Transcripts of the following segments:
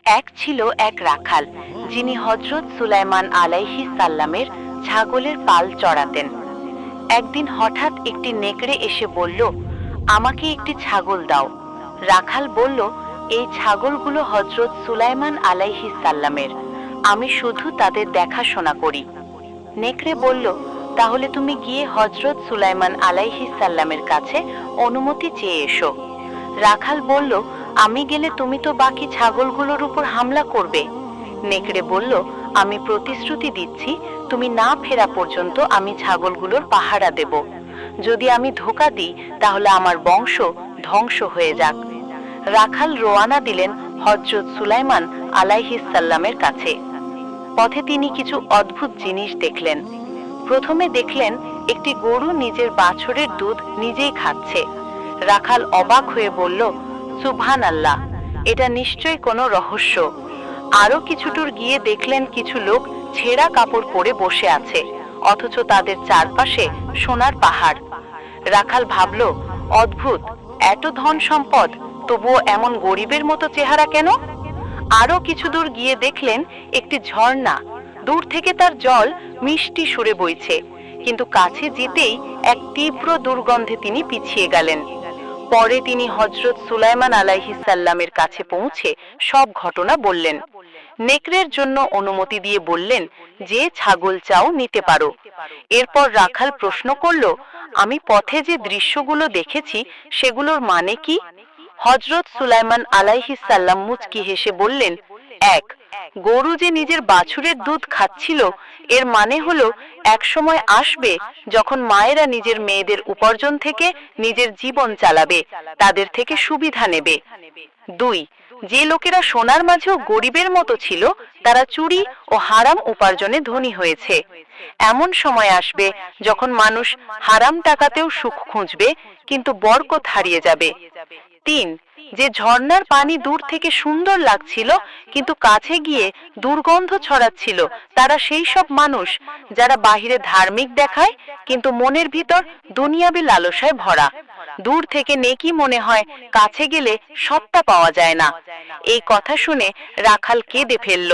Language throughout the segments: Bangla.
এক ছিল এক রাখাল, যিনি হযরত সুলাইমান আলাইহিস সাল্লামের ছাগলের পাল চড়াতেন। একদিন হঠাৎ একটি নেকড়ে এসে বলল, আমাকে একটি ছাগল দাও। রাখাল বলল, এই ছাগলগুলো হযরত সুলাইমান আলাইহিস সাল্লামের, আমি শুধু তাদের দেখাশোনা করি। নেকড়ে বলল, তাহলে তুমি গিয়ে হযরত সুলাইমান আলাইহিস সাল্লামের কাছে অনুমতি চেয়ে এসো। রাখাল বলল, আমি গেলে তুমি তো বাকি ছাগলগুলোর উপর হামলা করবে। নেকড়ে বলল, আমি প্রতিশ্রুতি দিচ্ছি, তুমি না ফেরা পর্যন্ত আমি ছাগলগুলোর পাহারা দেব। যদি আমি ধোঁকা দিই তাহলে আমার বংশ ধ্বংস হয়ে যাক। রাখাল রওনা দিলেন হযরত সুলাইমান আলাইহিস সাল্লামের কাছে। পথে তিনি কিছু অদ্ভুত জিনিস দেখলেন। প্রথমে দেখলেন একটি গরু নিজের বাছুরের দুধ নিজেই খাচ্ছে। রাখাল অবাক হয়ে বলল, সুবহানাল্লাহ, এটা নিশ্চয়ই কোনো রহস্য। আরো কিছুদূর গিয়ে দেখলেন কিছু লোক ছেঁড়া কাপড় পরে বসে আছে, অথচ তাদের চারপাশে সোনার পাহাড়। রাখাল ভাবল, অদ্ভুত, এত ধন সম্পদ, তবুও এমন গরিবের মতো চেহারা কেন? আরো কিছু দূর গিয়ে দেখলেন একটি ঝর্ণা। দূর থেকে তার জল মিষ্টি সুরে বইছে, কিন্তু কাছে যেতেই এক তীব্র দুর্গন্ধে তিনি পিছিয়ে গেলেন। পরে তিনি হযরত সুলাইমান আলাইহিস সাল্লামের কাছে পৌঁছে সব ঘটনা বললেন। নেকড়ের জন্য অনুমতি দিয়ে বললেন, যে ছাগল চাও নিতে পারো। এরপর রাখাল প্রশ্ন করল, আমি পথে যে দৃশ্যগুলো দেখেছি সেগুলোর মানে কি? হযরত সুলাইমান আলাইহিস সাল্লাম মুচকি হেসে বললেন, এক, গরু যে নিজের বাছুরের দুধ খাচ্ছিল, এর মানে হলো এক সময় আসবে যখন মায়েরা নিজের মেয়েদের উপার্জন থেকে নিজের জীবন চালাবে, তাদের থেকে সুবিধা নেবে। দুই, যে লোকেরা সোনার মাঝেও গরিবের মতো ছিল, তারা চুরি ও হারাম উপার্জনে ধনী হয়েছে। এমন সময় আসবে যখন মানুষ হারাম টাকাতেও সুখ খুঁজবে, কিন্তু বরকত হারিয়ে যাবে। তিন, যে ঝর্ণার পানি দূর থেকে সুন্দর লাগছিল কিন্তু কাছে গিয়ে দুর্গন্ধ ছড়াচ্ছিল, তারা সেই সব মানুষ যারা বাহিরে ধার্মিক দেখায় কিন্তু মনের ভিতর দুনিয়াবি লালসায় ভরা। দূর থেকে নেকি মনে হয়, কাছে গেলে সত্তা পাওয়া যায় না। এই কথা শুনে রাখাল কেঁদে ফেলল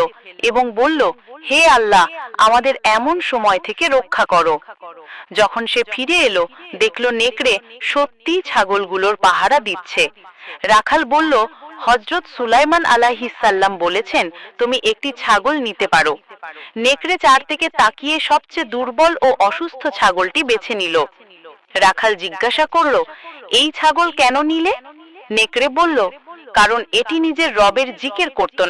এবং বলল, হে আল্লাহ, আমাদের এমন সময় থেকে রক্ষা করো। যখন সে ফিরে এলো, দেখল নেকড়ে সত্যি ছাগলগুলোর পাহারা দিচ্ছে। রাখাল বলল, হযরত সুলাইমান আলাইহিস সাল্লাম বলেছেন তুমি একটি ছাগল নিতে পারো। নেকড়ে চারদিকে তাকিয়ে সবচেয়ে দুর্বল ও অসুস্থ ছাগলটি বেছে নিল। রাখাল জিজ্ঞাসা করল, এই ছাগল কেন নিলে? নেকড়ে বলল, কারণ এটি নিজের রবের জিকির করত